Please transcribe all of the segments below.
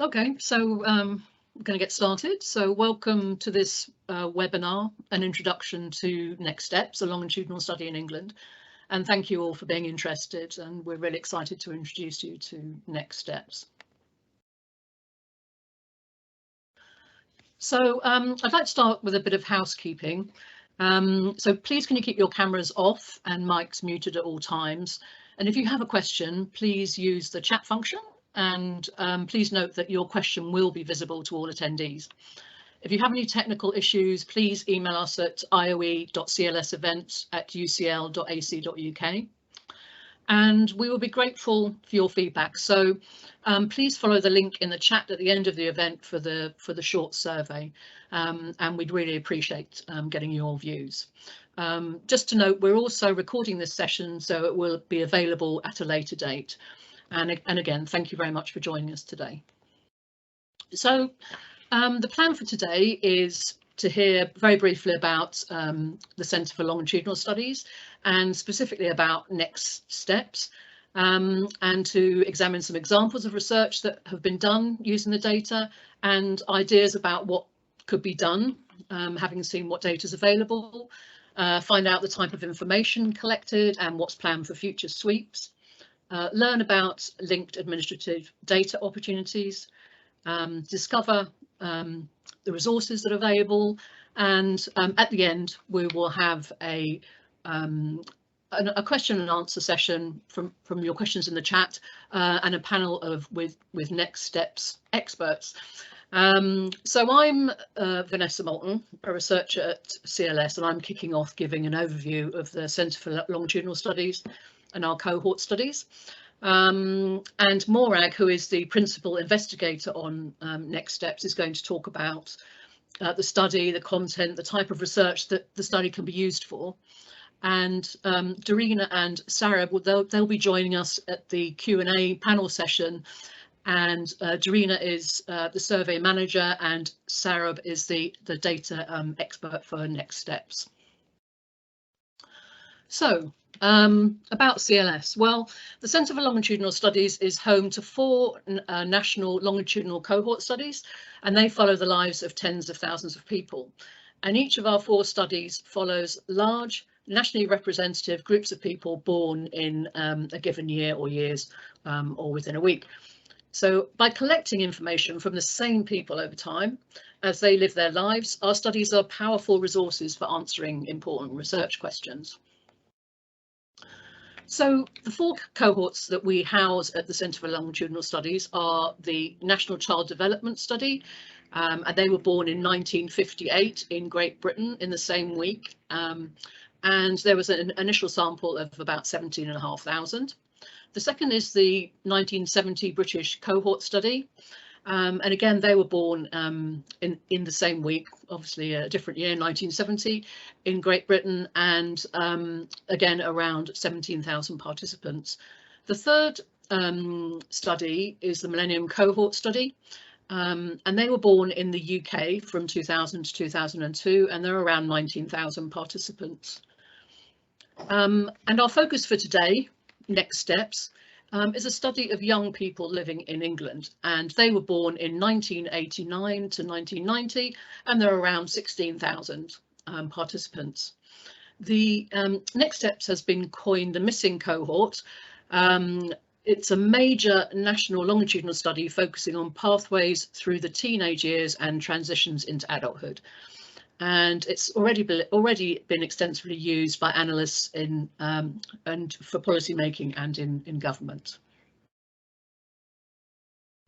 Okay, so we're going to get started. So welcome to this webinar, an introduction to Next Steps, a longitudinal study in England. And thank you all for being interested, and we're really excited to introduce you to Next Steps. So I'd like to start with a bit of housekeeping. So please can you keep your cameras off and mics muted at all times. And if you have a question, please use the chat function, and please note that your question will be visible to all attendees. If you have any technical issues, please email us at ioe.clsevents@ucl.ac.uk. And we will be grateful for your feedback. So please follow the link in the chat at the end of the event for the short survey, and we'd really appreciate getting your views. Just to note, we're also recording this session, so it will be available at a later date. And again, thank you very much for joining us today. So the plan for today is to hear very briefly about the Centre for Longitudinal Studies, and specifically about next steps, and to examine some examples of research that have been done using the data and ideas about what could be done, having seen what data is available, find out the type of information collected and what's planned for future sweeps, learn about linked administrative data opportunities, discover the resources that are available, and at the end we will have a question and answer session from your questions in the chat, and a panel with Next Steps experts. So I'm Vanessa Moulton, a researcher at CLS, and I'm kicking off giving an overview of the Centre for Longitudinal Studies and our cohort studies. And Morag, who is the principal investigator on Next Steps, is going to talk about the study, the content, the type of research that the study can be used for. And Darina and Sarab, they'll be joining us at the Q&A panel session. And Darina is the survey manager, and Sarab is the data expert for Next Steps. So about CLS. Well, the Centre for Longitudinal Studies is home to 4 national longitudinal cohort studies, and they follow the lives of tens of thousands of people. And each of our 4 studies follows large, nationally representative groups of people born in a given year or years, or within a week. So by collecting information from the same people over time as they live their lives, our studies are powerful resources for answering important research questions. So the 4 cohorts that we house at the Centre for Longitudinal Studies are the National Child Development Study, and they were born in 1958 in Great Britain in the same week, and there was an initial sample of about 17,500. The second is the 1970 British Cohort Study, and again they were born in the same week, obviously a different year, 1970 in Great Britain, and again around 17,000 participants. The third study is the Millennium Cohort Study, and they were born in the UK from 2000 to 2002, and there are around 19,000 participants. And our focus for today, Next Steps, is a study of young people living in England, and they were born in 1989 to 1990, and there are around 16,000 participants. The Next Steps has been coined the missing cohort. It's a major national longitudinal study focusing on pathways through the teenage years and transitions into adulthood. And it's already been extensively used by analysts in and for policy making and in government.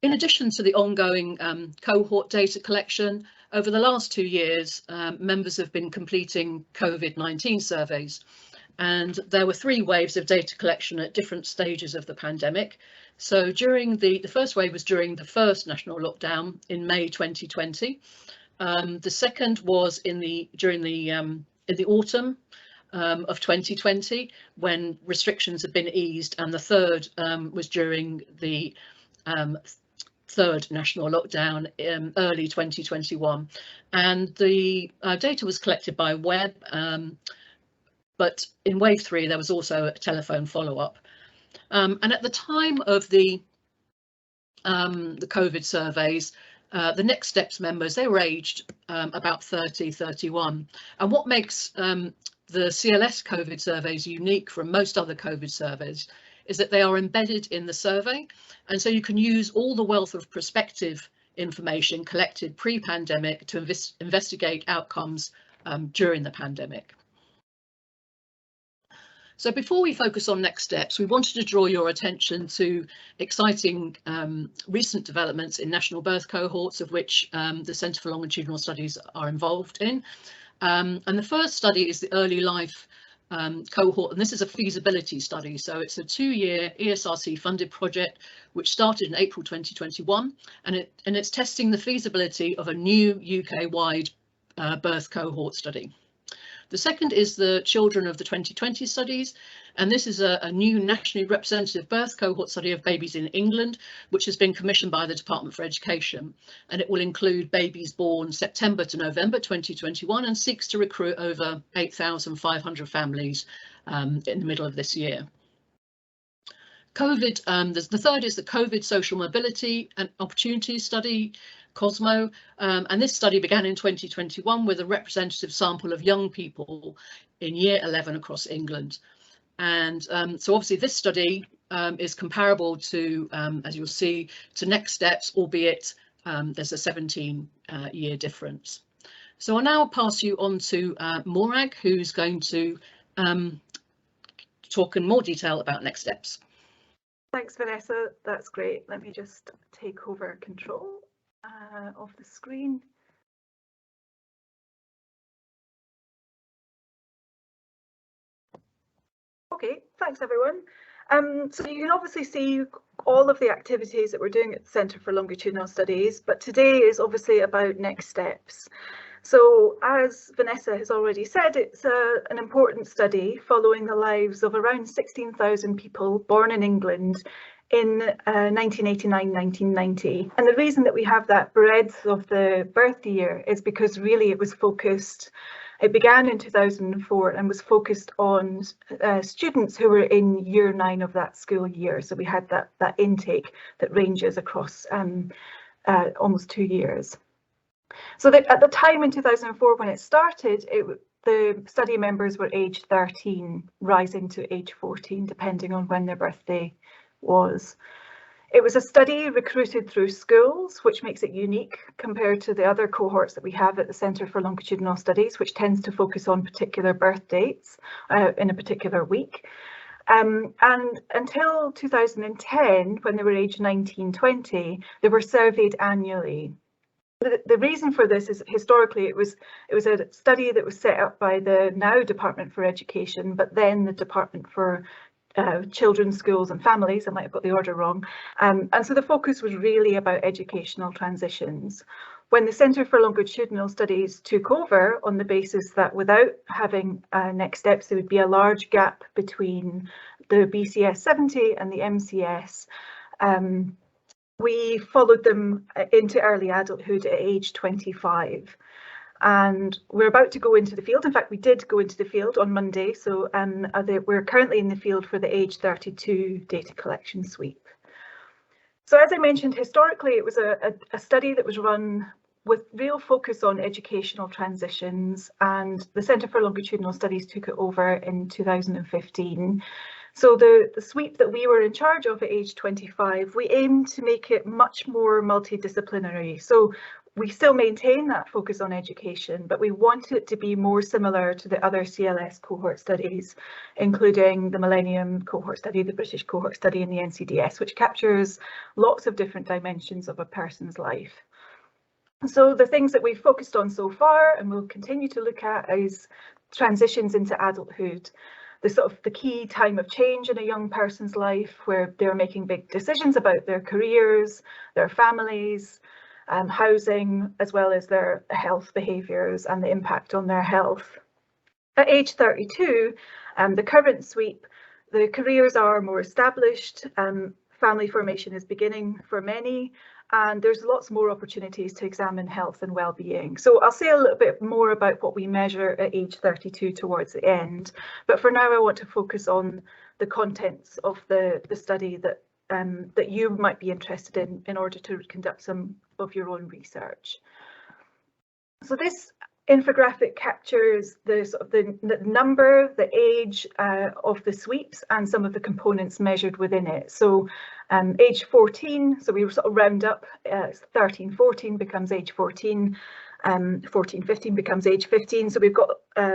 In addition to the ongoing cohort data collection, over the last 2 years, members have been completing COVID-19 surveys, and there were 3 waves of data collection at different stages of the pandemic. So during the first wave was during the first national lockdown in May 2020. The second was during the autumn of 2020, when restrictions had been eased, and the third was during the third national lockdown in early 2021. And the data was collected by web, but in wave 3 there was also a telephone follow-up. And at the time of the the COVID surveys, the Next Steps members, they were aged about 30, 31. And what makes the CLS COVID surveys unique from most other COVID surveys is that they are embedded in the survey. And so you can use all the wealth of prospective information collected pre-pandemic to investigate outcomes during the pandemic. So before we focus on next steps, we wanted to draw your attention to exciting recent developments in national birth cohorts, of which the Centre for Longitudinal Studies are involved in. And the first study is the Early Life cohort, and this is a feasibility study. So it's a 2-year ESRC funded project which started in April 2021, and it's testing the feasibility of a new UK-wide birth cohort study. The second is the Children of the 2020 studies, and this is a new nationally representative birth cohort study of babies in England, which has been commissioned by the Department for Education, and it will include babies born September to November 2021 and seeks to recruit over 8,500 families in the middle of this year. COVID, the third is the COVID Social Mobility and Opportunities Study, COSMO, and this study began in 2021 with a representative sample of young people in year 11 across England. And so obviously this study is comparable to, as you'll see, to Next Steps, albeit there's a 17-year difference. So I'll now pass you on to Morag, who's going to talk in more detail about Next Steps. Thanks, Vanessa. That's great. Let me just take over control of the screen. Okay, thanks everyone. So you can obviously see all of the activities that we're doing at the Centre for Longitudinal Studies, but today is obviously about next steps. So as Vanessa has already said, it's an important study following the lives of around 16,000 people born in England in 1989-1990. And the reason that we have that breadth of the birth year is because really it was focused, it began in 2004 and was focused on students who were in year 9 of that school year. So we had that intake that ranges across almost 2 years. So that at the time in 2004 when it started, the study members were aged 13, rising to age 14, depending on when their birthday was. It was a study recruited through schools, which makes it unique compared to the other cohorts that we have at the Centre for Longitudinal Studies, which tends to focus on particular birth dates in a particular week. And until 2010, when they were aged 19-20, they were surveyed annually. The reason for this is historically it was a study that was set up by the now Department for Education, but then the Department for Children, Schools and Families. I might have got the order wrong. And so the focus was really about educational transitions. When the Centre for Longitudinal Studies took over on the basis that without having next steps, there would be a large gap between the BCS 70 and the MCS. We followed them into early adulthood at age 25, and we're about to go into the field. In fact, we did go into the field on Monday, so we're currently in the field for the age 32 data collection sweep. So as I mentioned, historically it was a study that was run with real focus on educational transitions, and the Centre for Longitudinal Studies took it over in 2015. So the sweep that we were in charge of at age 25, we aimed to make it much more multidisciplinary. So we still maintain that focus on education, but we want it to be more similar to the other CLS cohort studies, including the Millennium cohort study, the British cohort study and the NCDS, which captures lots of different dimensions of a person's life. So the things that we've focused on so far and we'll continue to look at is transitions into adulthood. The key time of change in a young person's life where they're making big decisions about their careers, their families, housing, as well as their health behaviours and the impact on their health. At age 32, the current sweep, the careers are more established, family formation is beginning for many, and there's lots more opportunities to examine health and well-being. So I'll say a little bit more about what we measure at age 32 towards the end, but for now I want to focus on the contents of the study that that you might be interested in order to conduct some of your own research. So this infographic captures the number, the age of the sweeps and some of the components measured within it. So age 14, so we sort of round up, 13, 14 becomes age 14, 14, 15 becomes age 15. So we've got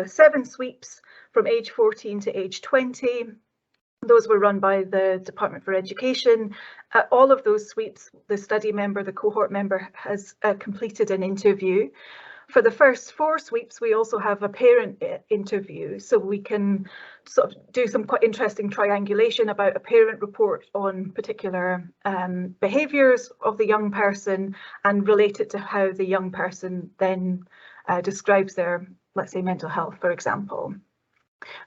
7 sweeps from age 14 to age 20. Those were run by the Department for Education. All of those sweeps, the study member, the cohort member has completed an interview. For the first 4 sweeps, we also have a parent interview, so we can sort of do some quite interesting triangulation about a parent report on particular behaviours of the young person and relate it to how the young person then describes their, let's say, mental health, for example.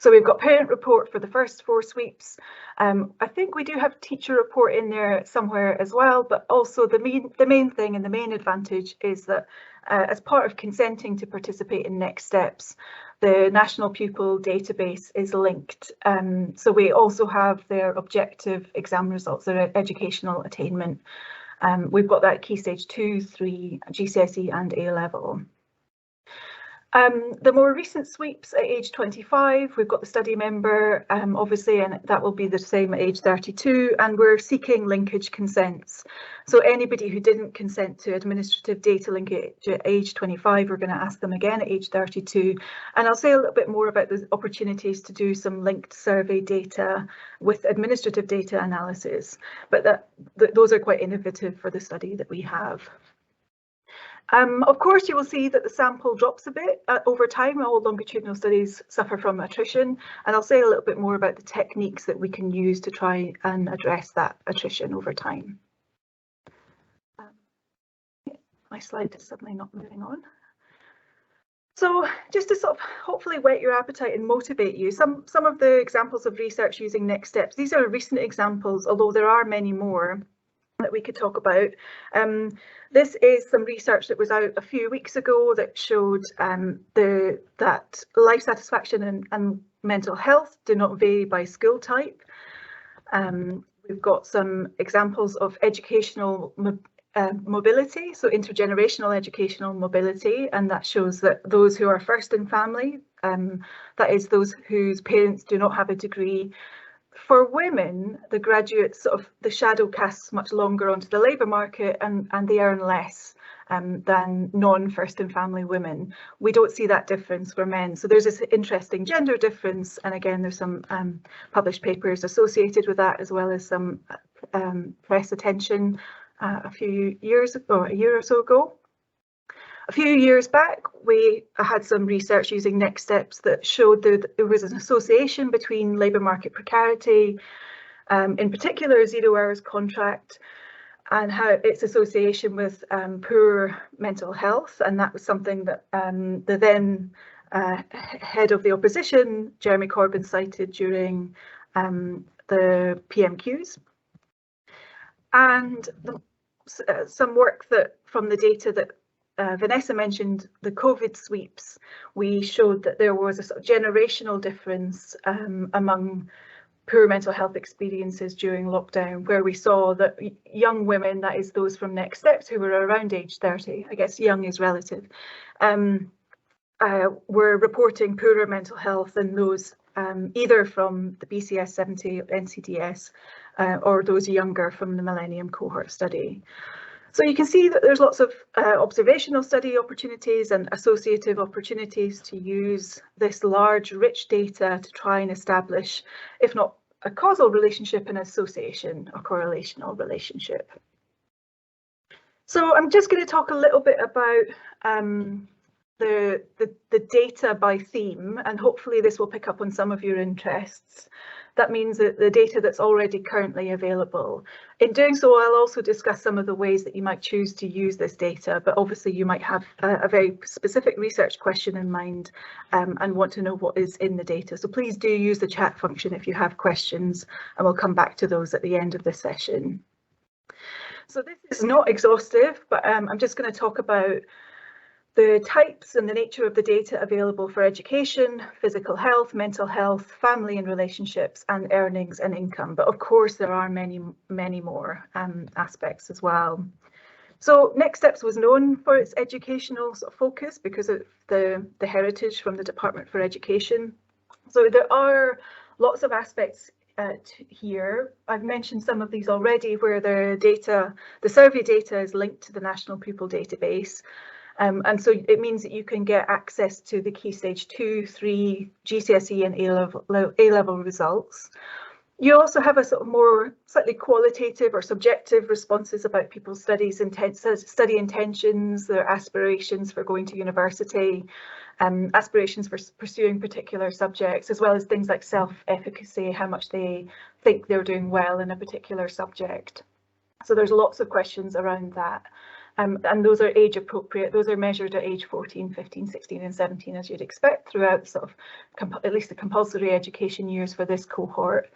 So we've got parent report for the first 4 sweeps. I think we do have teacher report in there somewhere as well, but also the main thing and the main advantage is that as part of consenting to participate in Next Steps, the National Pupil Database is linked. So we also have their objective exam results, their educational attainment. We've got that Key Stage 2, 3, GCSE and A-level. The more recent sweeps at age 25, we've got the study member, obviously, and that will be the same at age 32, and we're seeking linkage consents. So anybody who didn't consent to administrative data linkage at age 25, we're going to ask them again at age 32. And I'll say a little bit more about the opportunities to do some linked survey data with administrative data analysis, but those are quite innovative for the study that we have. Of course, you will see that the sample drops a bit over time. All longitudinal studies suffer from attrition, and I'll say a little bit more about the techniques that we can use to try and address that attrition over time. My slide is suddenly not moving on. So just to sort of hopefully whet your appetite and motivate you, some of the examples of research using Next Steps, these are recent examples, although there are many more that we could talk about. This is some research that was out a few weeks ago that showed that life satisfaction and mental health do not vary by school type. We've got some examples of educational mobility, so intergenerational educational mobility, and that shows that those who are first in family, that is those whose parents do not have a degree. For women, the graduates the shadow casts much longer onto the labour market, and they earn less than non-first in family women. We don't see that difference for men. So there's this interesting gender difference, and again there's some published papers associated with that, as well as some press attention a few years ago, a year or so ago. A few years back, we had some research using Next Steps that showed that there was an association between labour market precarity, in particular 0 hours contract, and how its association with poor mental health. And that was something that the then head of the opposition, Jeremy Corbyn, cited during the PMQs. And some work that from the data that Vanessa mentioned, the COVID sweeps, we showed that there was a sort of generational difference among poor mental health experiences during lockdown, where we saw that young women, that is those from Next Steps who were around age 30, I guess young is relative, were reporting poorer mental health than those either from the BCS 70 NCDS or those younger from the Millennium Cohort study. So you can see that there's lots of observational study opportunities and associative opportunities to use this large, rich data to try and establish, if not a causal relationship, an association or correlational relationship. So I'm just going to talk a little bit about the data by theme, and hopefully this will pick up on some of your interests. That means that the data that's already currently available. In doing so, I'll also discuss some of the ways that you might choose to use this data, but obviously you might have a very specific research question in mind and want to know what is in the data. So please do use the chat function if you have questions, and we'll come back to those at the end of the session. So this is not exhaustive, but I'm just going to talk about The types and the nature of the data available for education, physical health, mental health, family and relationships, and earnings and income. But of course, there are many, many more aspects as well. So Next Steps was known for its educational sort of focus because of the heritage from the Department for Education. So there are lots of aspects here. I've mentioned some of these already, where the survey data is linked to the National Pupil Database. And so it means that you can get access to the Key Stage 2, 3, GCSE and A-level results. You also have a sort of more slightly qualitative or subjective responses about people's study intentions, their aspirations for going to university, aspirations for pursuing particular subjects, as well as things like self-efficacy, how much they think they're doing well in a particular subject. So there's lots of questions around that. And those are age appropriate. Those are measured at age 14, 15, 16 and 17, as you'd expect, throughout sort of at least the compulsory education years for this cohort.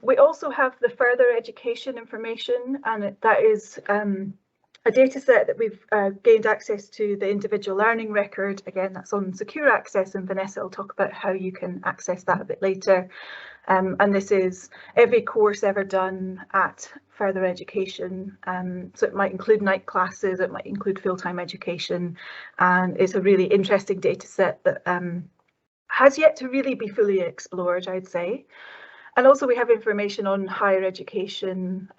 We also have the further education information, and that is a data set that we've gained access to the individual learning record. Again, that's on secure access, and Vanessa will talk about how you can access that a bit later. And this is every course ever done at further education. So it might include night classes, it might include full-time education, and it's a really interesting data set that has yet to really be fully explored, I'd say. And also we have information on higher education,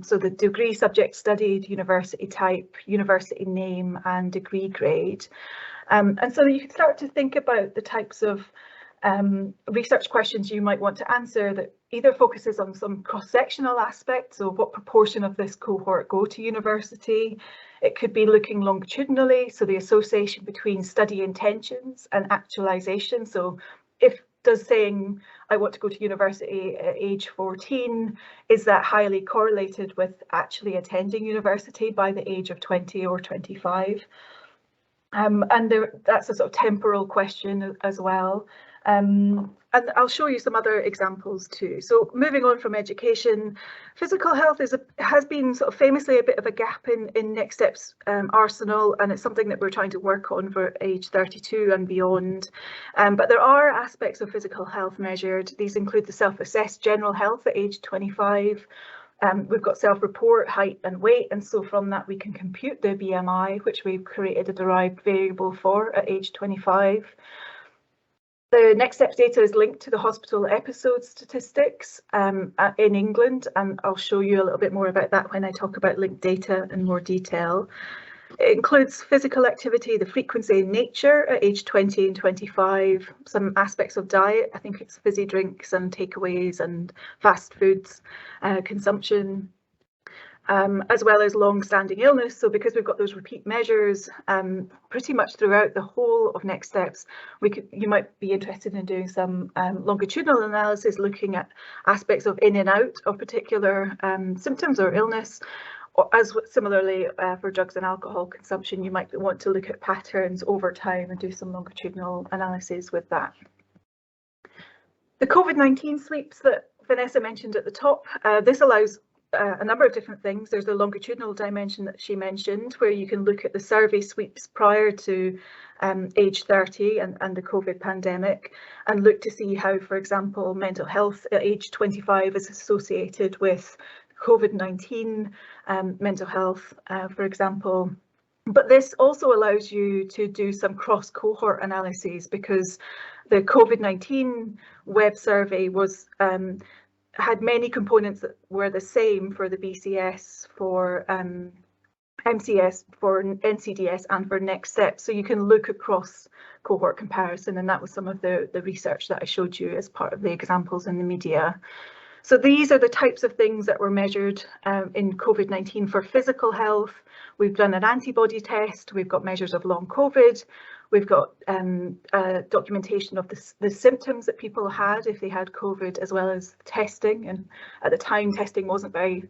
so the degree subject studied, university type, university name and degree grade. And so you can start to think about the types of research questions you might want to answer that either focuses on some cross-sectional aspects, so what proportion of this cohort go to university. It could be looking longitudinally, so the association between study intentions and actualization. So does saying I want to go to university at age 14, is that highly correlated with actually attending university by the age of 20 or 25? And that's a sort of temporal question as well. And I'll show you some other examples too. So moving on from education, physical health has been sort of famously a bit of a gap in Next Steps arsenal, and it's something that we're trying to work on for age 32 and beyond. But there are aspects of physical health measured. These include the self-assessed general health at age 25. We've got self-report, height and weight, and so from that we can compute the BMI, which we've created a derived variable for at age 25. The Next Steps data is linked to the hospital episode statistics in England, and I'll show you a little bit more about that when I talk about linked data in more detail. It includes physical activity, the frequency and nature at age 20 and 25, some aspects of diet. I think it's fizzy drinks and takeaways and fast foods consumption, as well as long-standing illness. So because we've got those repeat measures pretty much throughout the whole of Next Steps, you might be interested in doing some longitudinal analysis, looking at aspects of in and out of particular symptoms or illness. As similarly for drugs and alcohol consumption, you might want to look at patterns over time and do some longitudinal analysis with that. The COVID-19 sweeps that Vanessa mentioned at the top, this allows a number of different things. There's the longitudinal dimension that she mentioned, where you can look at the survey sweeps prior to age 30 and the COVID pandemic, and look to see how, for example, mental health at age 25 is associated with COVID-19 mental health, for example. But this also allows you to do some cross-cohort analyses, because the COVID-19 web survey had many components that were the same for the BCS, for MCS, for NCDS and for Next Steps. So you can look across cohort comparison, and that was some of the research that I showed you as part of the examples in the media. So these are the types of things that were measured in COVID-19 for physical health. We've done an antibody test, we've got measures of long COVID, we've got documentation of the symptoms that people had if they had COVID, as well as testing. And at the time, testing wasn't very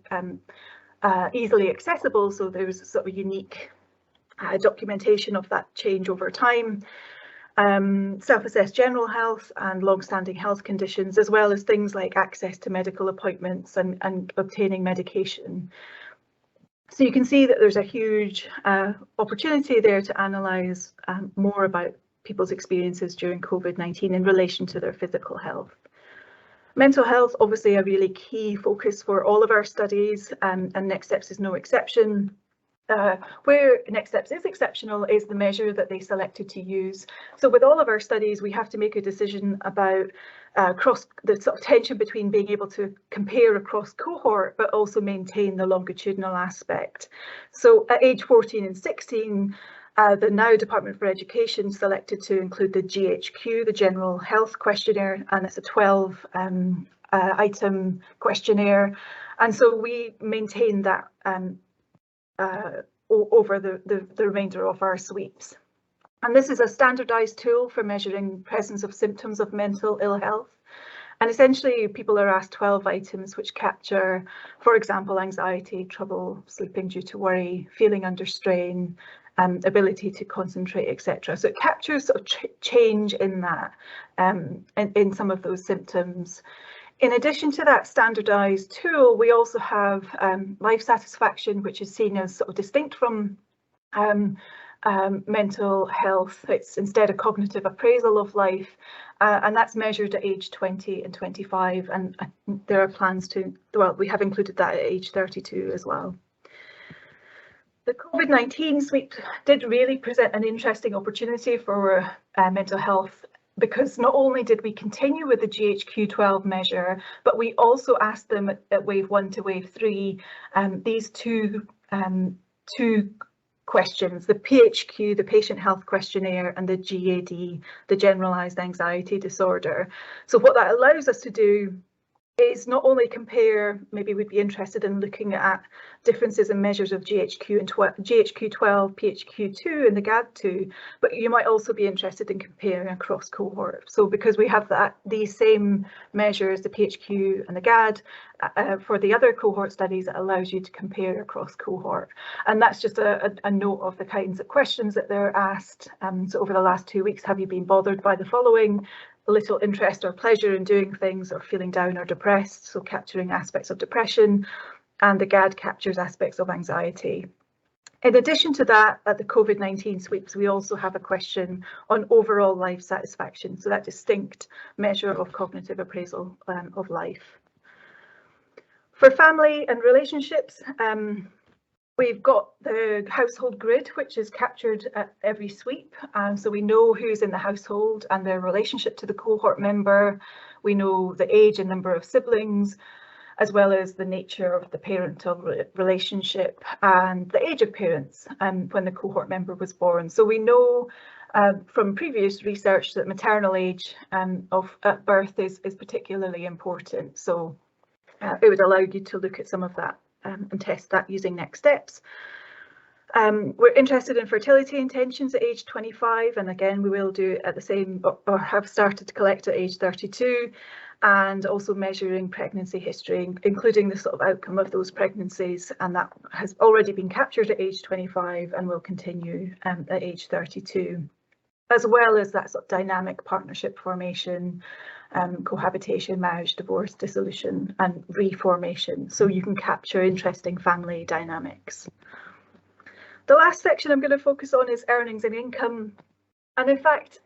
easily accessible, so there was sort of unique documentation of that change over time. Self-assessed general health and long-standing health conditions, as well as things like access to medical appointments and obtaining medication. So you can see that there's a huge opportunity there to analyse more about people's experiences during COVID-19 in relation to their physical health. Mental health, obviously a really key focus for all of our studies, and Next Steps is no exception. Where Next Steps is exceptional is the measure that they selected to use. So with all of our studies, we have to make a decision about the sort of tension between being able to compare across cohort, but also maintain the longitudinal aspect. So at age 14 and 16, the now Department for Education selected to include the GHQ, the General Health Questionnaire, and it's a 12 item questionnaire. And so we maintained that over the remainder of our sweeps. And this is a standardised tool for measuring presence of symptoms of mental ill health. And essentially people are asked 12 items which capture, for example, anxiety, trouble sleeping due to worry, feeling under strain, ability to concentrate, etc. So it captures sort of change in that, in some of those symptoms. In addition to that standardised tool, we also have life satisfaction, which is seen as sort of distinct from mental health. It's instead a cognitive appraisal of life, and that's measured at age 20 and 25, and there are plans to, well, we have included that at age 32 as well. The COVID-19 sweep did really present an interesting opportunity for mental health, because not only did we continue with the GHQ-12 measure, but we also asked them at wave 1 to wave 3 these two questions, the PHQ, the Patient Health Questionnaire, and the GAD, the Generalised Anxiety Disorder. So what that allows us to do is not only compare, maybe we'd be interested in looking at differences in measures of GHQ and GHQ-12, PHQ-2 and the GAD-2, but you might also be interested in comparing across cohort. So because we have these same measures, the PHQ and the GAD, for the other cohort studies, it allows you to compare across cohort. And that's just a note of the kinds of questions that they're asked. So over the last 2 weeks, have you been bothered by the following? Little interest or pleasure in doing things, or feeling down or depressed, so capturing aspects of depression, and the GAD captures aspects of anxiety. In addition to that, at the COVID-19 sweeps, we also have a question on overall life satisfaction, so that distinct measure of cognitive appraisal of life. For family and relationships, we've got the household grid, which is captured at every sweep. So we know who's in the household and their relationship to the cohort member. We know the age and number of siblings, as well as the nature of the parental relationship and the age of parents when the cohort member was born. So we know from previous research that maternal age at birth is particularly important. So it would allow you to look at some of that and test that using Next Steps. We're interested in fertility intentions at age 25, and again we will do at the same, or have started to collect at age 32, and also measuring pregnancy history, including the sort of outcome of those pregnancies, and that has already been captured at age 25 and will continue at age 32, as well as that sort of dynamic partnership formation, cohabitation, marriage, divorce, dissolution, and reformation. So you can capture interesting family dynamics. The last section I'm going to focus on is earnings and income. And in fact,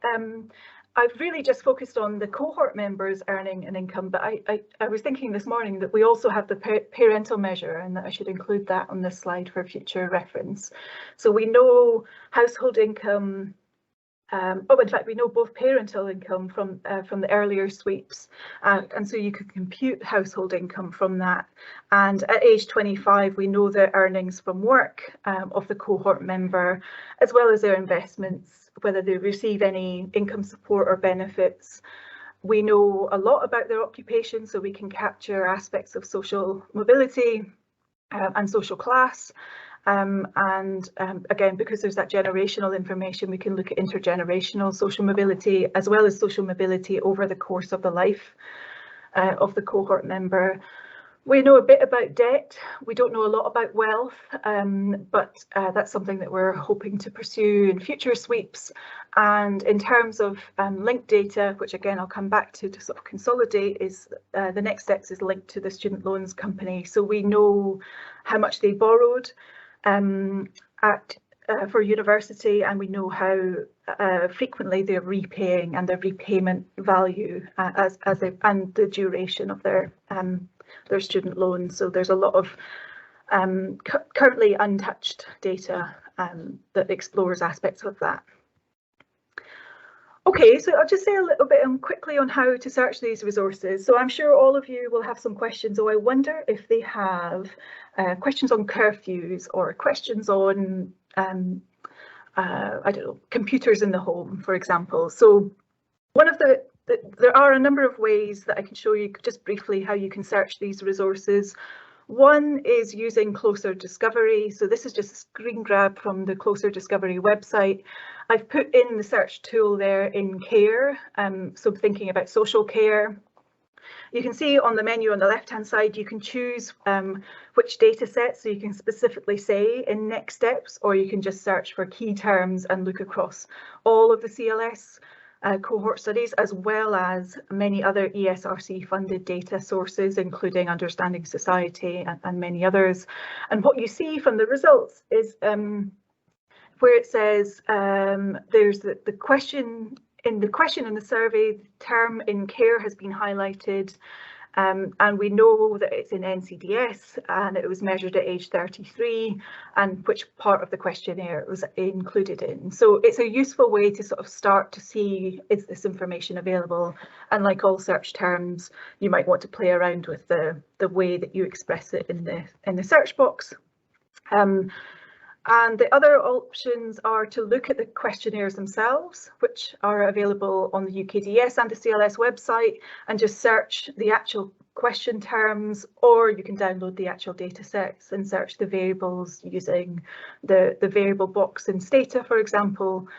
I've really just focused on the cohort members earning and income, but I was thinking this morning that we also have the parental measure, and that I should include that on this slide for future reference. So we know household income, in fact, we know both parental income from the earlier sweeps, and so you could compute household income from that. And at age 25, we know the earnings from work of the cohort member, as well as their investments, whether they receive any income support or benefits. We know a lot about their occupation, so we can capture aspects of social mobility and social class. Again, because there's that generational information, we can look at intergenerational social mobility, as well as social mobility over the course of the life of the cohort member. We know a bit about debt. We don't know a lot about wealth, but that's something that we're hoping to pursue in future sweeps. And in terms of linked data, which again I'll come back to sort of consolidate, is the next steps is linked to the student loans company. So we know how much they borrowed for university, and we know how frequently they're repaying and their repayment value and the duration of their student loans. So there's a lot of currently untouched data that explores aspects of that. Okay, so I'll just say a little bit quickly on how to search these resources. So I'm sure all of you will have some questions. So I wonder if they have questions on curfews or questions on, I don't know, computers in the home, for example. So one of there are a number of ways that I can show you just briefly how you can search these resources. One is using Closer Discovery. So this is just a screen grab from the Closer Discovery website. I've put in the search tool there in care, so thinking about social care. You can see on the menu on the left-hand side, you can choose which data set, so you can specifically say in next steps, or you can just search for key terms and look across all of the CLS cohort studies, as well as many other ESRC funded data sources, including Understanding Society and many others. And what you see from the results is where it says there's the question in the survey, the term in care has been highlighted, and we know that it's in NCDS and it was measured at age 33, and which part of the questionnaire it was included in. So it's a useful way to sort of start to see, is this information available? And like all search terms, you might want to play around with the way that you express it in the search box. And the other options are to look at the questionnaires themselves, which are available on the UKDS and the CLS website, and just search the actual question terms, or you can download the actual data sets and search the variables using the variable box in Stata, for example.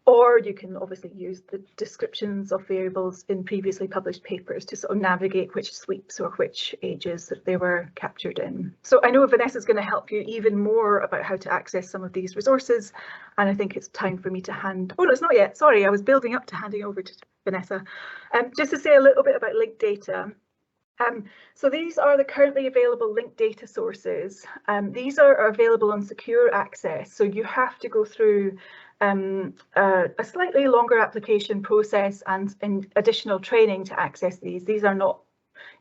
Or you can obviously use the descriptions of variables in previously published papers to sort of navigate which sweeps or which ages that they were captured in. So I know Vanessa's going to help you even more about how to access some of these resources, and I think it's time for me to oh no, it's not yet, sorry, I was building up to handing over to Vanessa. Just to say a little bit about linked data. So these are the currently available linked data sources. These are available on secure access, so you have to go through a slightly longer application process and additional training to access these. These are not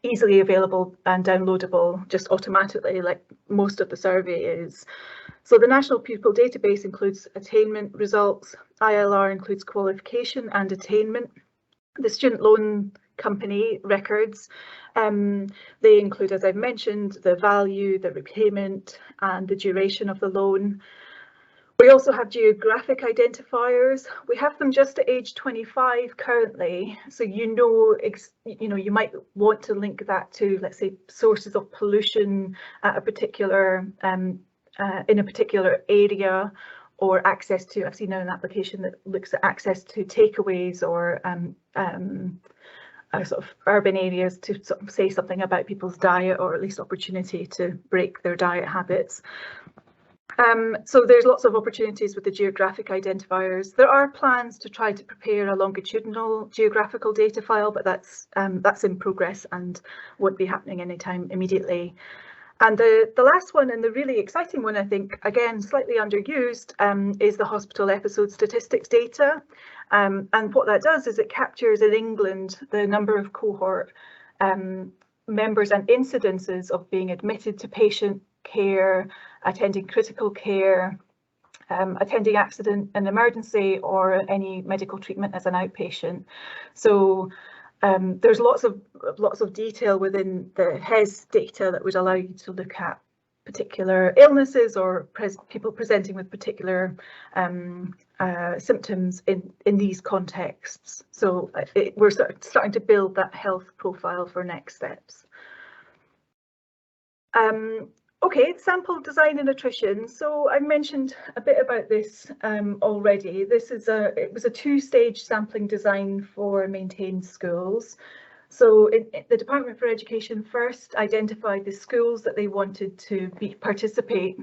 easily available and downloadable just automatically like most of the survey is. So the National Pupil Database includes attainment results, ILR includes qualification and attainment. The student loan company records, they include, as I've mentioned, the value, the repayment and the duration of the loan. We also have geographic identifiers. We have them just at age 25 currently, so you might want to link that to, let's say, sources of pollution at a particular in a particular area, or access to. I've seen an application that looks at access to takeaways or sort of urban areas to sort of say something about people's diet, or at least opportunity to break their diet habits. So there's lots of opportunities with the geographic identifiers. There are plans to try to prepare a longitudinal geographical data file, but that's in progress and won't be happening anytime immediately. And the last one, and the really exciting one, I think, again, slightly underused, is the hospital episode statistics data. And what that does is it captures in England the number of cohort members and incidences of being admitted to patient care, attending critical care, attending accident and emergency, or any medical treatment as an outpatient. So there's lots of detail within the HES data that would allow you to look at particular illnesses or people presenting with particular symptoms in these contexts. So we're starting to build that health profile for next steps. Okay, sample design and attrition. So I mentioned a bit about this already. It was a two-stage sampling design for maintained schools. So the Department for Education first identified the schools that they wanted to participate,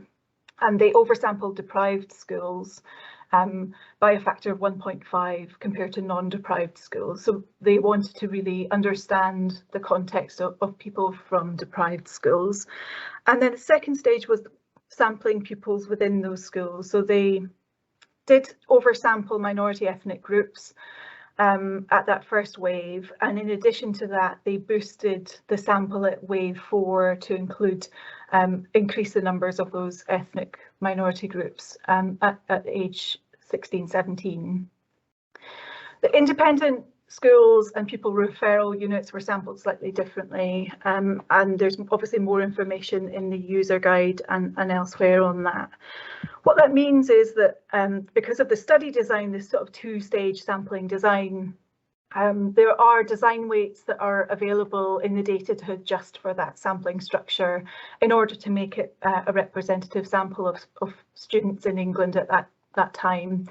and they oversampled deprived schools by a factor of 1.5 compared to non-deprived schools. So they wanted to really understand the context of people from deprived schools. And then the second stage was sampling pupils within those schools. So they did oversample minority ethnic groups at that first wave, and in addition to that, they boosted the sample at wave 4 to include increase the numbers of those ethnic minority groups at age 16, 17. The independent schools and pupil referral units were sampled slightly differently, and there's obviously more information in the user guide and elsewhere on that. What that means is that because of the study design, this sort of two-stage sampling design, there are design weights that are available in the data to adjust for that sampling structure in order to make it a representative sample of students in England at that time.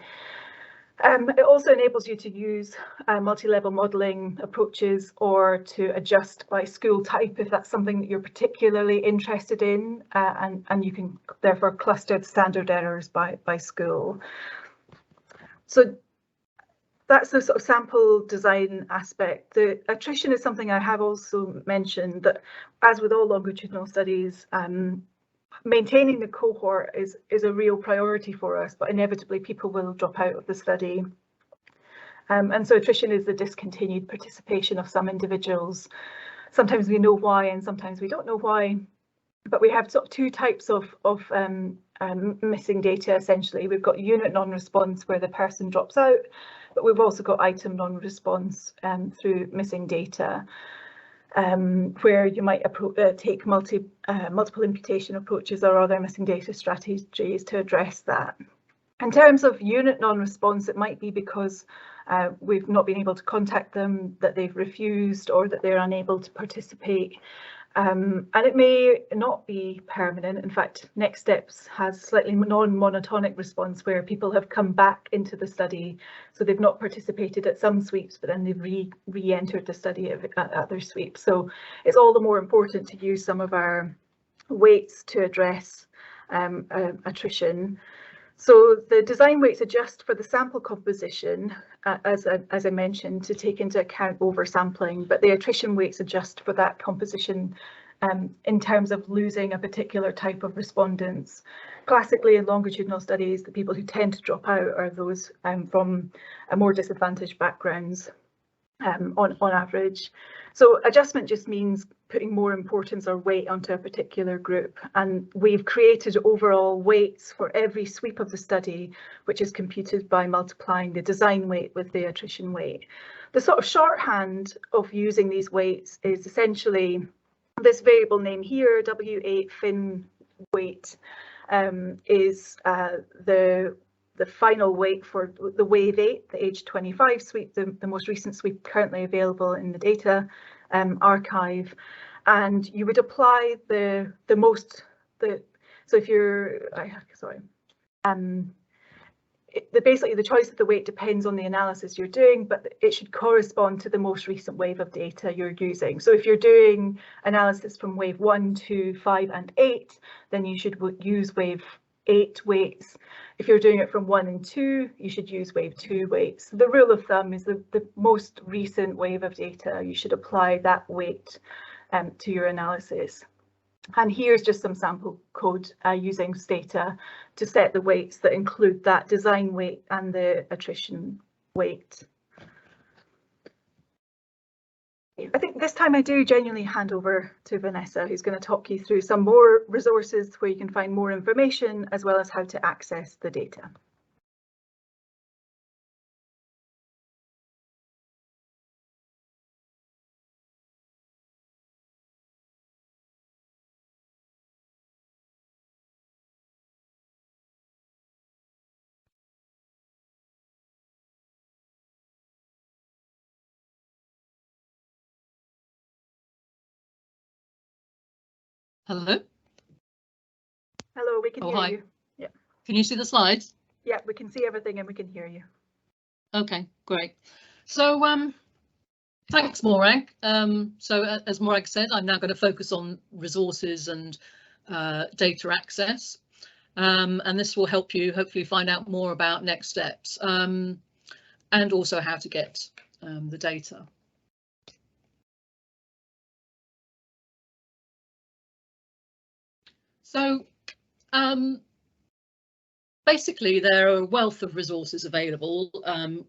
It also enables you to use multi-level modelling approaches or to adjust by school type if that's something that you're particularly interested in, and you can therefore cluster the standard errors by school. So that's the sort of sample design aspect. The attrition is something I have also mentioned, that as with all longitudinal studies, maintaining the cohort is a real priority for us, but inevitably people will drop out of the study. And so attrition is the discontinued participation of some individuals. Sometimes we know why and sometimes we don't know why, but we have sort of two types of missing data essentially. We've got unit non-response where the person drops out, but we've also got item non-response through missing data. Where you might take multiple imputation approaches or other missing data strategies to address that. In terms of unit non-response, it might be because we've not been able to contact them, that they've refused, or that they're unable to participate. And it may not be permanent. In fact, Next Steps has slightly non-monotonic response where people have come back into the study. So they've not participated at some sweeps, but then they've re-entered the study at other sweeps. So it's all the more important to use some of our weights to address attrition. So the design weights adjust for the sample composition, as I mentioned, to take into account oversampling, but the attrition weights adjust for that composition in terms of losing a particular type of respondents. Classically, in longitudinal studies, the people who tend to drop out are those from more disadvantaged backgrounds on average. So adjustment just means putting more importance or weight onto a particular group, and we've created overall weights for every sweep of the study, which is computed by multiplying the design weight with the attrition weight. The sort of shorthand of using these weights is essentially this variable name here, W8 fin weight, is the final weight for the wave 8, the age 25 sweep, the most recent sweep currently available in the data archive, and you would apply so if you're basically the choice of the weight depends on the analysis you're doing, but it should correspond to the most recent wave of data you're using. So if you're doing analysis from wave 1, 2, 5 and 8, then you should use wave 8 weights. If you're doing it from 1 and 2, you should use wave 2 weights. The rule of thumb is the most recent wave of data, you should apply that weight to your analysis. And here's just some sample code using Stata to set the weights that include that design weight and the attrition weight. I think this time I do genuinely hand over to Vanessa, who's going to talk you through some more resources where you can find more information, as well as how to access the data. Hello? Hello, we can hear hi. you. Yeah. Can you see the slides? Yeah, we can see everything and we can hear you. Okay, great. So Thanks, Morag. So as Morag said, I'm now going to focus on resources and data access. And this will help you hopefully find out more about next steps and also how to get the data. So basically, there are a wealth of resources available,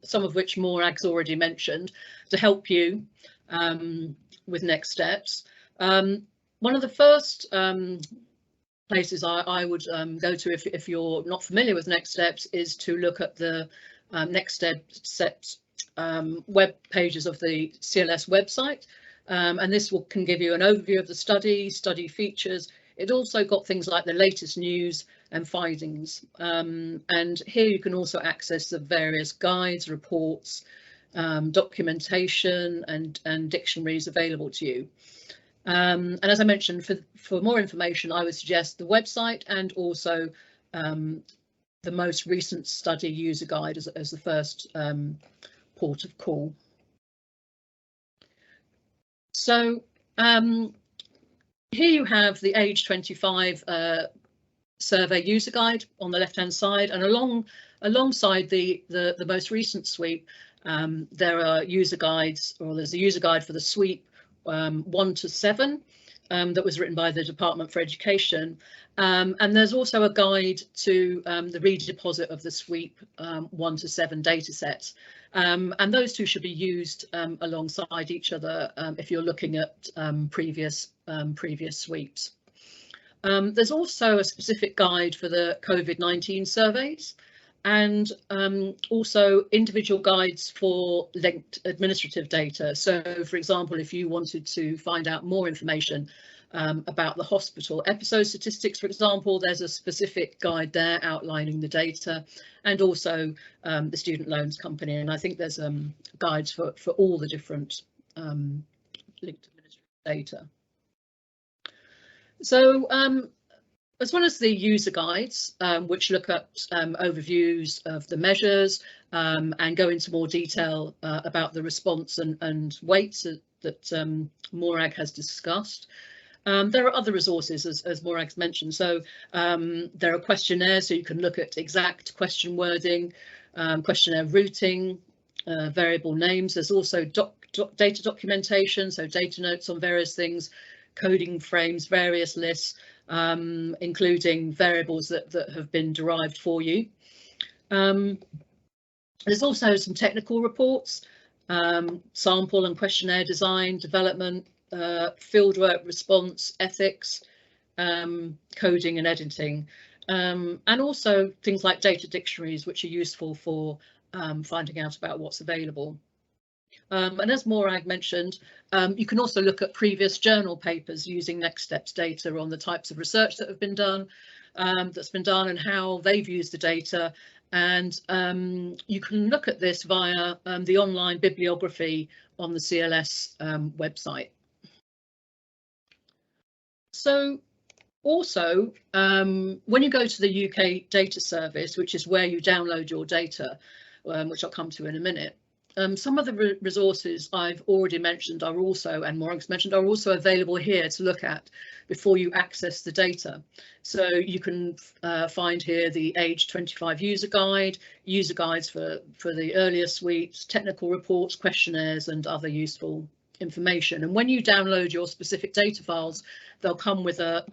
some of which Morag's already mentioned, to help you with next steps. One of the first places I would go to if you're not familiar with next steps is to look at the next steps web pages of the CLS website, and this can give you an overview of the study features. It also got things like the latest news and findings, and here you can also access the various guides, reports, documentation and dictionaries available to you. And as I mentioned, for more information, I would suggest the website and also the most recent study user guide as the first port of call. So here you have the age 25 survey user guide on the left hand side, and alongside the most recent sweep there are user guides, or there's a user guide for the sweep 1 to 7 that was written by the Department for Education, and there's also a guide to the redeposit of the sweep 1 to 7 data sets, and those two should be used alongside each other if you're looking at previous sweeps. There's also a specific guide for the COVID-19 surveys, and also individual guides for linked administrative data. So, for example, if you wanted to find out more information about the hospital episode statistics, for example, there's a specific guide there outlining the data, and also the student loans company. And I think there's guides for all the different linked administrative data. So as well as the user guides, which look at overviews of the measures and go into more detail about the response and weights that Morag has discussed, there are other resources, as Morag's mentioned. So there are questionnaires, so you can look at exact question wording, questionnaire routing, variable names. There's also data documentation, so data notes on various things, coding frames, various lists, including variables that have been derived for you. There's also some technical reports, sample and questionnaire design, development, fieldwork response, ethics, coding and editing, and also things like data dictionaries, which are useful for finding out about what's available. And as Morag mentioned, you can also look at previous journal papers using Next Steps data on the types of research that have been done, and how they've used the data. And you can look at this via the online bibliography on the CLS website. So also, when you go to the UK Data Service, which is where you download your data, which I'll come to in a minute, some of the resources I've already mentioned are also, and Morag's mentioned, are also available here to look at before you access the data. So you can find here the age 25 user guide, user guides for the earlier sweeps, technical reports, questionnaires and other useful information. And when you download your specific data files, they'll come with a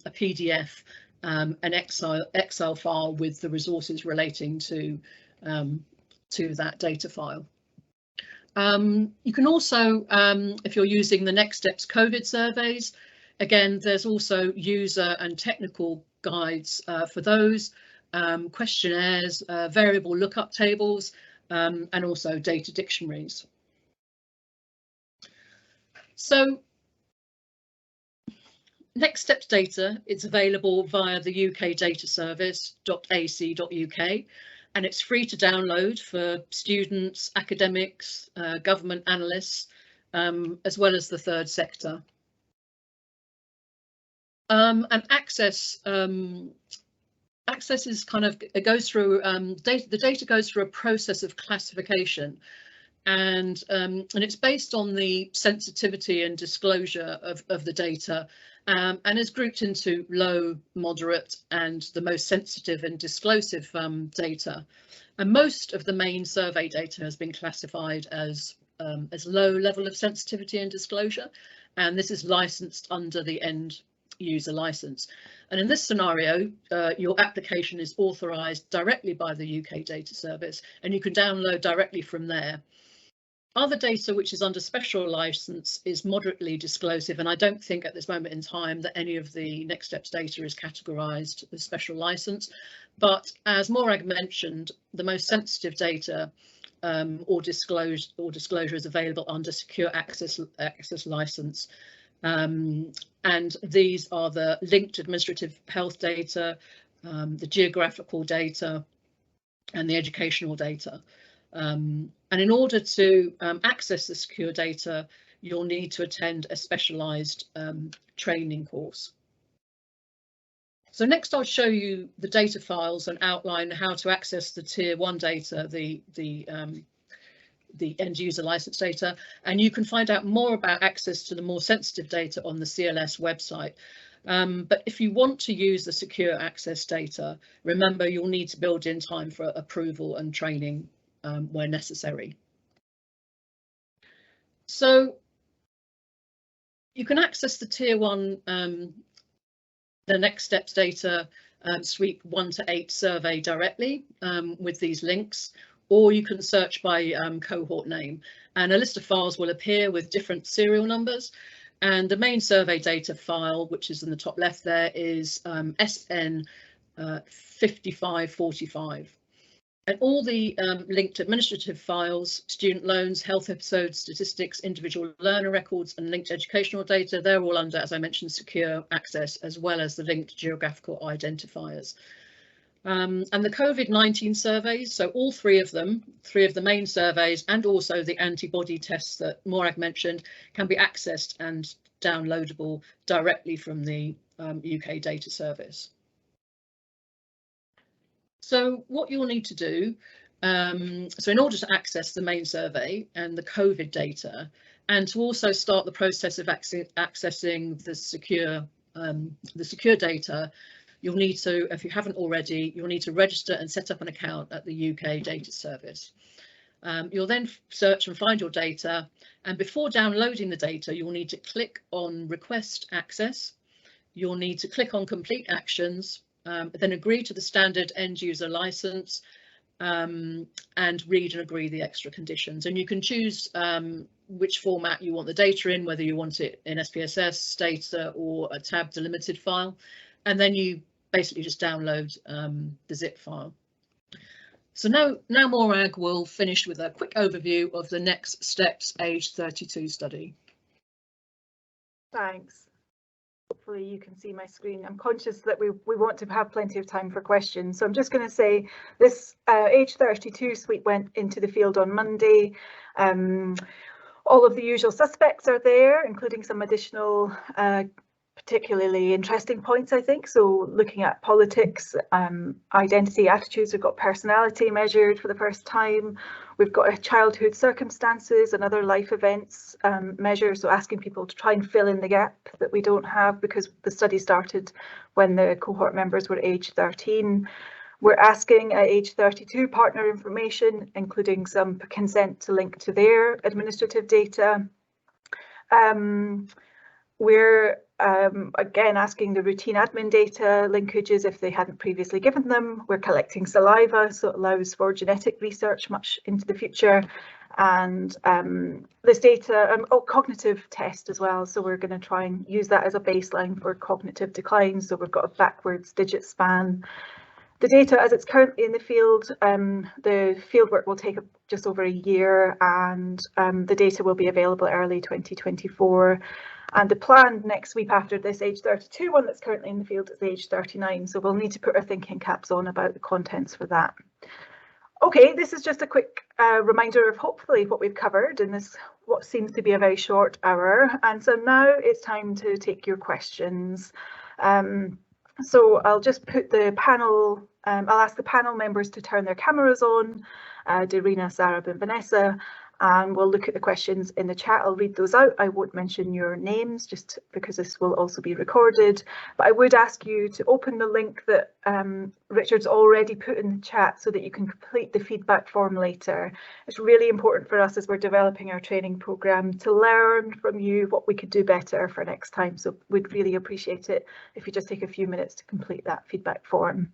PDF, an Excel file with the resources relating to that data file. You can also, if you're using the Next Steps COVID surveys, again, there's also user and technical guides for those, questionnaires, variable lookup tables, and also data dictionaries. So Next Steps data is available via the UK Data Service.ac.uk. And it's free to download for students, academics, government analysts, as well as the third sector. And access is kind of, it goes through, the data goes through a process of classification. and it's based on the sensitivity and disclosure of the data, and is grouped into low, moderate, and the most sensitive and disclosive data. And most of the main survey data has been classified as low level of sensitivity and disclosure, and this is licensed under the end user license. And in this scenario, your application is authorised directly by the UK Data Service, and you can download directly from there. Other data which is under special license is moderately disclosive, and I don't think at this moment in time that any of the next steps data is categorised as special license. But as Morag mentioned, the most sensitive data or disclosure is available under secure access license. And these are the linked administrative health data, the geographical data, and the educational data. And in order to access the secure data, you'll need to attend a specialised training course. So next I'll show you the data files and outline how to access the Tier 1 data, the end user license data, and you can find out more about access to the more sensitive data on the CLS website. But if you want to use the secure access data, remember you'll need to build in time for approval and training where necessary. So you can access the Tier 1, the next steps data suite 1 to 8 survey directly with these links, or you can search by cohort name, and a list of files will appear with different serial numbers. And the main survey data file, which is in the top left there, is SN 5545. And all the linked administrative files, student loans, health episodes, statistics, individual learner records, and linked educational data, they're all under, as I mentioned, secure access, as well as the linked geographical identifiers. And the COVID-19 surveys, so all three of the main surveys, and also the antibody tests that Morag mentioned, can be accessed and downloadable directly from the UK Data Service. So what you'll need to do, so in order to access the main survey and the COVID data, and to also start the process of accessing the secure data, you'll need to, if you haven't already, you'll need to register and set up an account at the UK Data Service. You'll then search and find your data, and before downloading the data, you'll need to click on Request Access. You'll need to click on Complete Actions, then agree to the standard end user license, and read and agree the extra conditions. And you can choose which format you want the data in, whether you want it in SPSS, data, or a tab delimited file. And then you basically just download the zip file. So now Morag will finish with a quick overview of the Next Steps Age 32 study. Thanks. Hopefully you can see my screen. I'm conscious that we want to have plenty of time for questions. So I'm just going to say this Age 32 suite went into the field on Monday. All of the usual suspects are there, including some additional particularly interesting points, I think. So looking at politics, identity, attitudes, we've got personality measured for the first time. We've got a childhood circumstances and other life events measure, so asking people to try and fill in the gap that we don't have because the study started when the cohort members were age 13. We're asking at age 32 partner information, including some consent to link to their administrative data. We're again asking the routine admin data linkages if they hadn't previously given them. We're collecting saliva, so it allows for genetic research much into the future. And this data, cognitive test as well. So we're going to try and use that as a baseline for cognitive decline. So we've got a backwards digit span. The data as it's currently in the field, the fieldwork will take just over a year, and the data will be available early 2024. And the plan next week after this age 32 one that's currently in the field is age 39. So we'll need to put our thinking caps on about the contents for that. Okay, this is just a quick reminder of hopefully what we've covered in this, what seems to be a very short hour. And so now it's time to take your questions. So I'll just put the panel, I'll ask the panel members to turn their cameras on, Darina, Sarah and Vanessa, and we'll look at the questions in the chat. I'll read those out. I won't mention your names just because this will also be recorded, but I would ask you to open the link that Richard's already put in the chat so that you can complete the feedback form later. It's really important for us as we're developing our training programme to learn from you what we could do better for next time. So we'd really appreciate it if you just take a few minutes to complete that feedback form.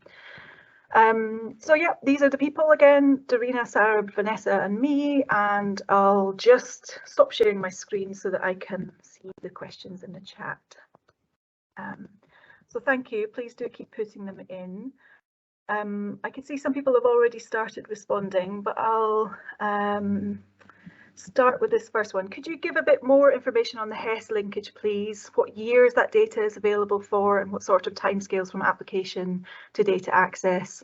So yeah, these are the people again, Darina, Sarab, Vanessa and me, and I'll just stop sharing my screen so that I can see the questions in the chat. So thank you, please do keep putting them in. I can see some people have already started responding, but I'll start with this first one. Could you give a bit more information on the HES linkage, please? What years that data is available for and what sort of timescales from application to data access?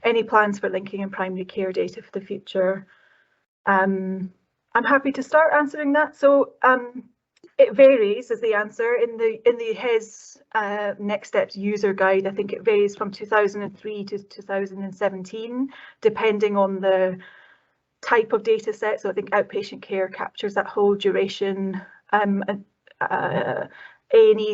Any plans for linking in primary care data for the future? I'm happy to start answering that. So it varies is the answer. In the HES Next Steps user guide, I think it varies from 2003 to 2017, depending on the type of data set. So I think outpatient care captures that whole duration. A&E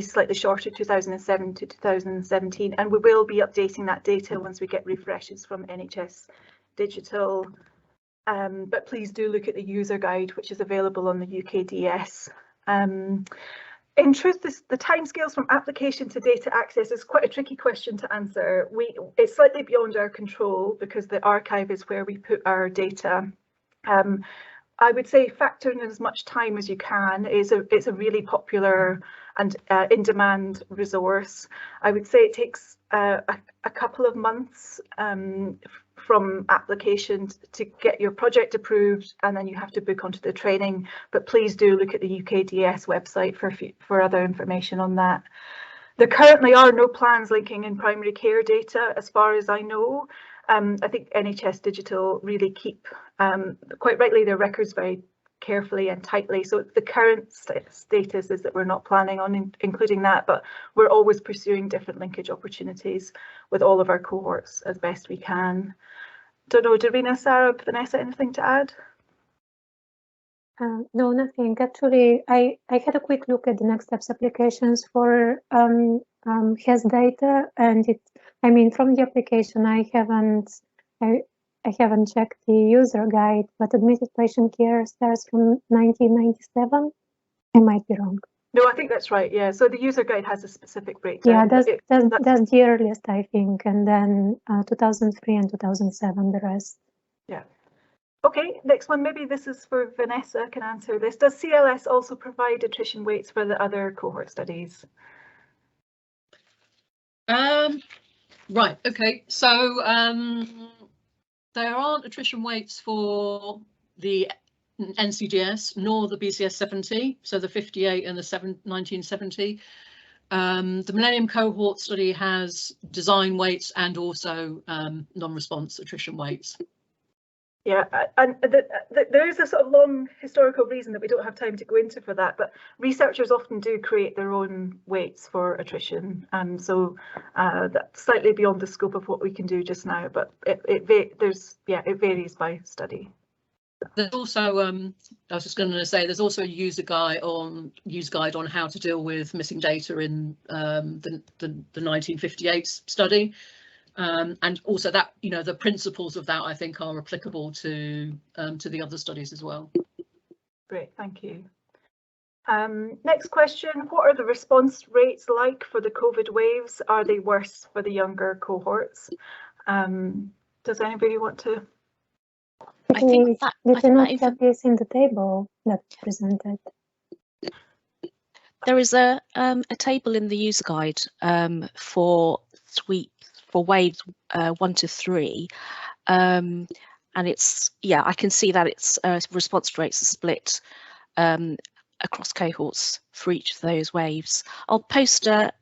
slightly shorter, 2007 to 2017, and we will be updating that data once we get refreshes from NHS Digital. But please do look at the user guide, which is available on the UKDS. In truth, the timescales from application to data access is quite a tricky question to answer. It's slightly beyond our control because the archive is where we put our data. I would say factor in as much time as you can. It's a really popular and in-demand resource. I would say it takes a couple of months from application to get your project approved, and then you have to book onto the training. But please do look at the UKDS website for other information on that. There currently are no plans linking in primary care data, as far as I know. I think NHS Digital really keep, quite rightly, their records very carefully and tightly. So the current status is that we're not planning on including that, but we're always pursuing different linkage opportunities with all of our cohorts as best we can. Don't know, Darina, Sarah, Vanessa, anything to add? No, nothing. Actually, I had a quick look at the Next Steps applications for HES data, and I mean, from the application, I haven't checked the user guide, but admitted patient care starts from 1997. I might be wrong. No, I think that's right. Yeah. So the user guide has a specific breakdown. Yeah, that's the earliest, I think, and then 2003 and 2007, the rest. Yeah. Okay, next one, maybe this is for Vanessa, can answer this. Does CLS also provide attrition weights for the other cohort studies? Right, okay, so there aren't attrition weights for the NCDS nor the BCS 70, so the 58 and the 1970. The Millennium cohort study has design weights and also non-response attrition weights. Yeah, and there is a sort of long historical reason that we don't have time to go into for that, but researchers often do create their own weights for attrition, and so that's slightly beyond the scope of what we can do just now, but it varies by study. There's also, I was just going to say, there's also a user guide on how to deal with missing data in the 1958 study. And also that, you know, the principles of that I think are applicable to the other studies as well. Great, thank you. Next question, what are the response rates like for the COVID waves? Are they worse for the younger cohorts? Does anybody want to? I think that have this in the table that's presented. There is a table in the user guide for waves 1 to 3, and it's, yeah, I can see that it's response rates are split across cohorts for each of those waves. I'll post a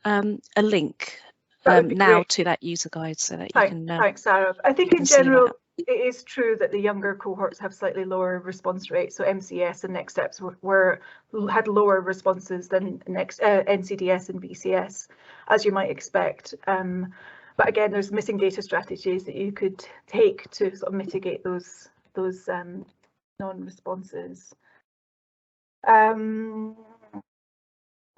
link now great. To that user guide so that you can. Thanks, Sarah. I think in general it is true that the younger cohorts have slightly lower response rates. So MCS and Next Steps had lower responses than NCDS and BCS, as you might expect. But again, there's missing data strategies that you could take to sort of mitigate those non-responses.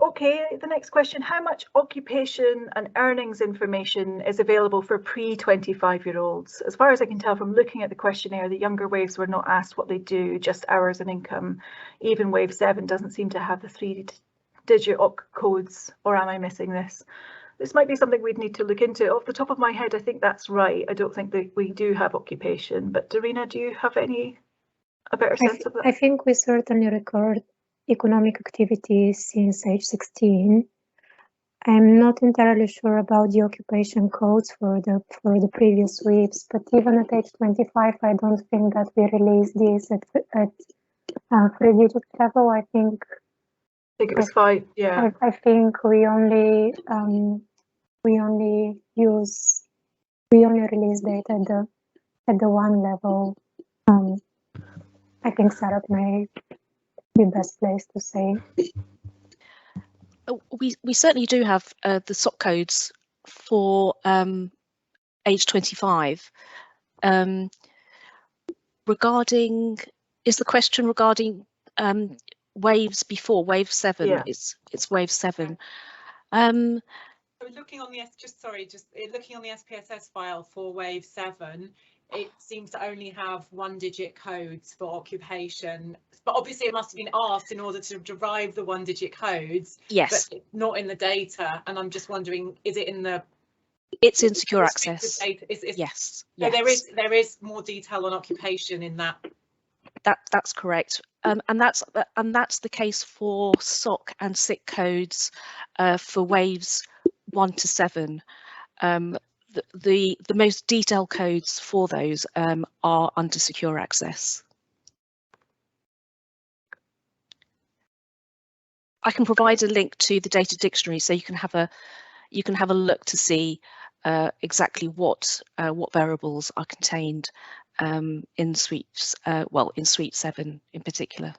Okay, the next question, how much occupation and earnings information is available for pre-25-year-olds? As far as I can tell from looking at the questionnaire, the younger waves were not asked what they do, just hours and income. Even wave 7 doesn't seem to have the 3-digit OCC codes, or am I missing this? This might be something we'd need to look into. Off the top of my head, I think that's right. I don't think that we do have occupation, but Darina, do you have a better sense of that? I think we certainly record economic activity since age 16. I'm not entirely sure about the occupation codes for the previous sweeps, but even at age 25, I don't think that we release this at 3-digit level. I think it was 5. Yeah. I think we only release data at the 1 level. I think Sarah may be best place to say. We certainly do have the SOC codes for age 25. Regarding, is the question regarding waves before wave 7? Yeah. It's wave 7. Looking on the looking on the SPSS file for wave 7, it seems to only have 1-digit codes for occupation, but obviously it must have been asked in order to derive the 1-digit codes. Yes, but not in the data, and I'm just wondering, is it in the? It's in secure access. Data? Yes. So Yes. there is more detail on occupation in that. That's correct, and that's the case for SOC and SIC codes for waves 1 to 7. The most detailed codes for those are under secure access. I can provide a link to the data dictionary, so you can have a look to see exactly what variables are contained in sweeps. Well, in sweep 7 in particular.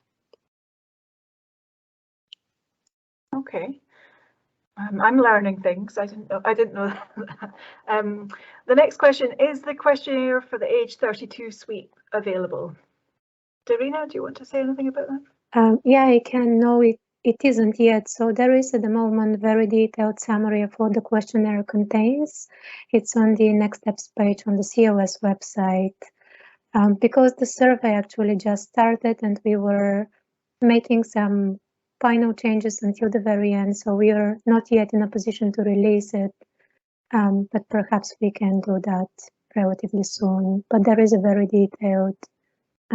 Okay. I'm learning things. I didn't know that. The next question, is the questionnaire for the age 32 sweep available? Darina, do you want to say anything about that? Yeah, I can. No, it isn't yet. So there is at the moment very detailed summary of what the questionnaire contains. It's on the next steps page on the COS website. Because the survey actually just started and we were making some final changes until the very end, so we are not yet in a position to release it, but perhaps we can do that relatively soon. But there is a very detailed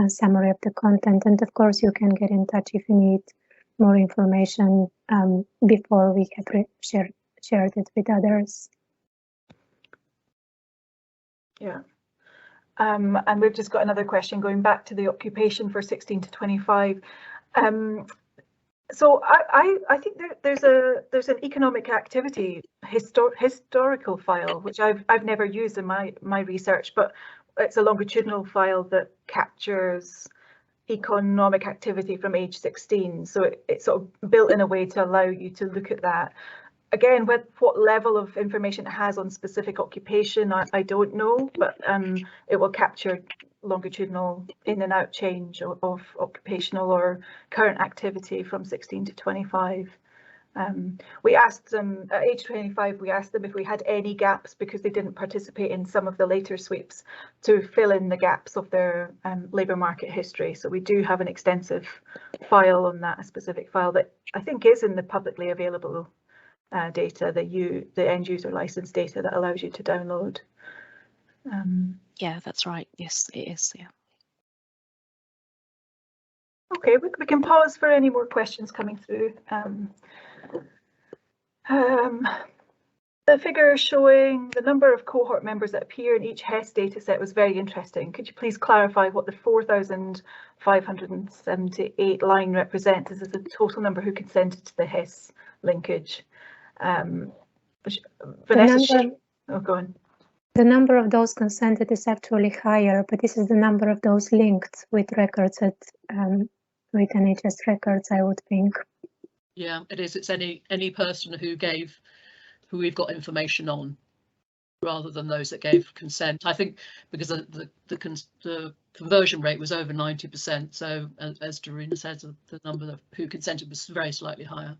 summary of the content, and of course you can get in touch if you need more information before we have shared it with others. Yeah. And we've just got another question going back to the occupation for 16 to 25. So I think there's an economic activity historical file, which I've never used in my research, but it's a longitudinal file that captures economic activity from age 16. So it's sort of built in a way to allow you to look at that. Again, what level of information it has on specific occupation, I don't know, but it will capture longitudinal in and out change of occupational or current activity from 16 to 25. We asked them at age 25, we asked them if we had any gaps because they didn't participate in some of the later sweeps to fill in the gaps of their labour market history. So we do have an extensive file on that, a specific file that I think is in the publicly available data, the end user license data that allows you to download. Yeah, that's right. Yes, it is. Yeah. Okay, we can pause for any more questions coming through. The figure showing the number of cohort members that appear in each HES dataset was very interesting. Could you please clarify what the 4,578 line represents? Is it the total number who consented to the HES linkage? Vanessa, go on. The number of those consented is actually higher, but this is the number of those linked with records with NHS records, I would think. Yeah, it is. It's any person who we've got information on. rather than those that gave consent. I think because the conversion rate was over 90%. So as Dorina said, the number who consented was very slightly higher.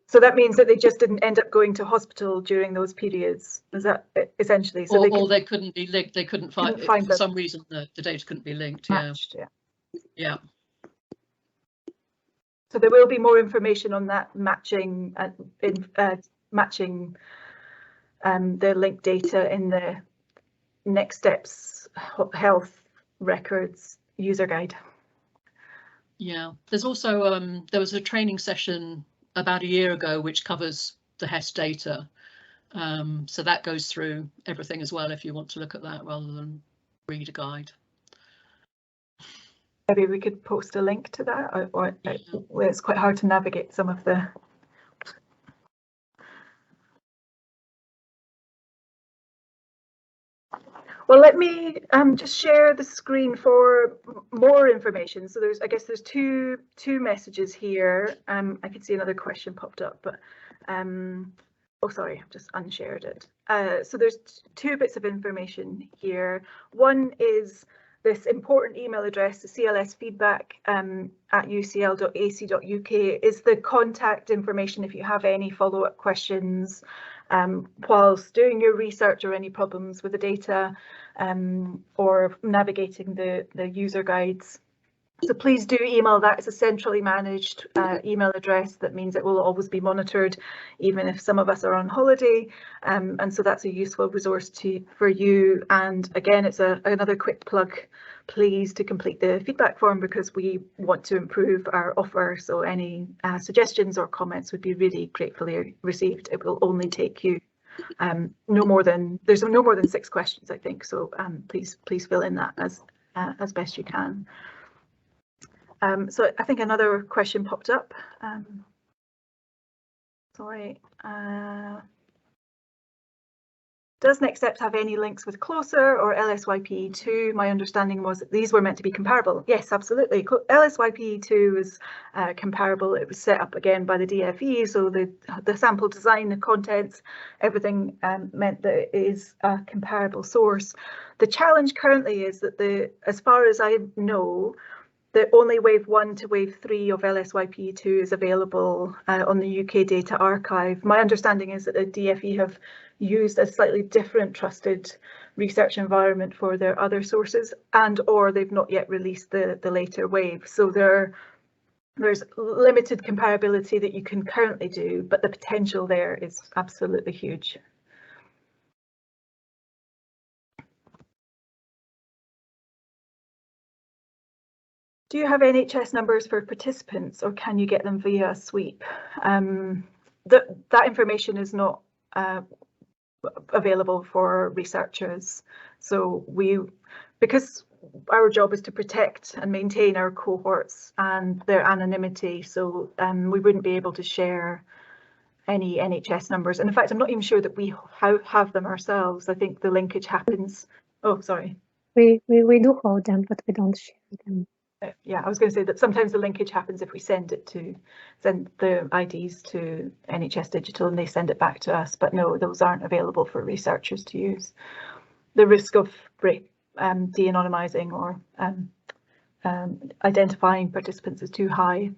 So that means that they just didn't end up going to hospital during those periods. Is that essentially? So or they couldn't be linked. They couldn't find for some reason the data couldn't be linked. Matched, yeah. So there will be more information on that matching matching the linked data in the Next Steps Health Records user guide. Yeah, there's also there was a training session about a year ago which covers the HES data. So that goes through everything as well if you want to look at that rather than read a guide. Maybe we could post a link to that, or it's quite hard to navigate some of the. Well, let me just share the screen for more information. So I guess there's two messages here. I could see another question popped up, but oh, sorry, I've just unshared it. So there's two bits of information here. One is this important email address, the CLS feedback at ucl.ac.uk is the contact information if you have any follow-up questions whilst doing your research or any problems with the data or navigating the user guides. So please do email that. It's a centrally managed email address. That means it will always be monitored, even if some of us are on holiday. And so that's a useful resource for you. And again, it's another quick plug, please, to complete the feedback form because we want to improve our offer. So any suggestions or comments would be really gratefully received. It will only take you there's no more than 6 questions, I think. So please fill in that as best you can. So I think another question popped up. Sorry. Does Next Steps have any links with Closer or LSYPE2? My understanding was that these were meant to be comparable. Yes, absolutely. LSYPE2 is comparable. It was set up again by the DFE, so the sample design, the contents, everything meant that it is a comparable source. The challenge currently is that as far as I know, the only wave 1 to wave 3 of LSYPE2 is available on the UK Data Archive. My understanding is that the DFE have used a slightly different trusted research environment for their other sources or they've not yet released the later wave. So there's limited comparability that you can currently do, but the potential there is absolutely huge. Do you have NHS numbers for participants or can you get them via a sweep? That information is not available for researchers. So because our job is to protect and maintain our cohorts and their anonymity, so we wouldn't be able to share any NHS numbers. And in fact, I'm not even sure that we have them ourselves. I think the linkage happens. Oh, sorry. We do hold them, but we don't share them. Yeah, I was going to say that sometimes the linkage happens if we send the IDs to NHS Digital and they send it back to us, but no, those aren't available for researchers to use. The risk of de-anonymizing or identifying participants is too high.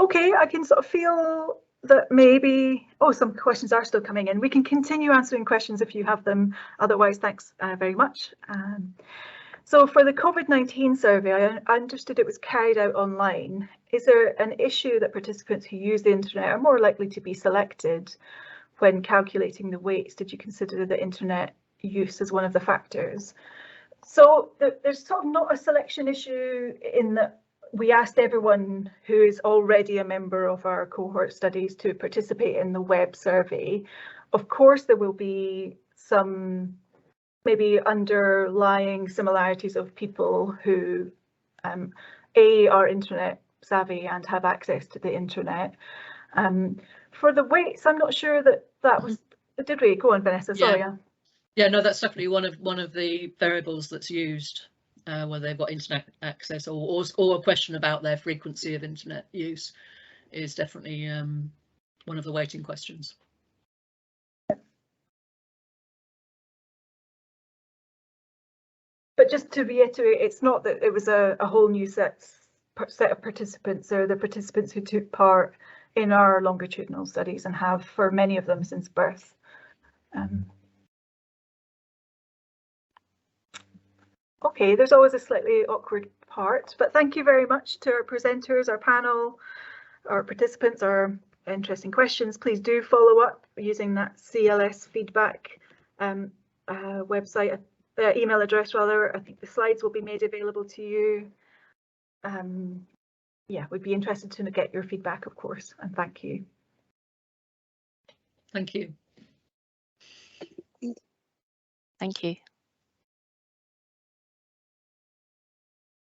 Okay, I can sort of feel that maybe, some questions are still coming in. We can continue answering questions if you have them. Otherwise, thanks very much. So for the COVID-19 survey, I understood it was carried out online. Is there an issue that participants who use the internet are more likely to be selected when calculating the weights? Did you consider the internet use as one of the factors? So there's sort of not a selection issue in that we asked everyone who is already a member of our cohort studies to participate in the web survey. Of course, there will be some maybe underlying similarities of people who are internet savvy and have access to the internet. For the weights, I'm not sure that was. Did we go on, Vanessa? Sorry. Yeah, no, that's definitely one of the variables that's used, whether they've got internet access or a question about their frequency of internet use is definitely one of the weighting questions. But just to reiterate, it's not that it was a whole new set of participants. They're the participants who took part in our longitudinal studies and have for many of them since birth. Okay, there's always a slightly awkward part, but thank you very much to our presenters, our panel, our participants, our interesting questions. Please do follow up using that CLS feedback website, email address rather. I think the slides will be made available to you. Yeah, we'd be interested to get your feedback, of course, and thank you. Thank you. Thank you.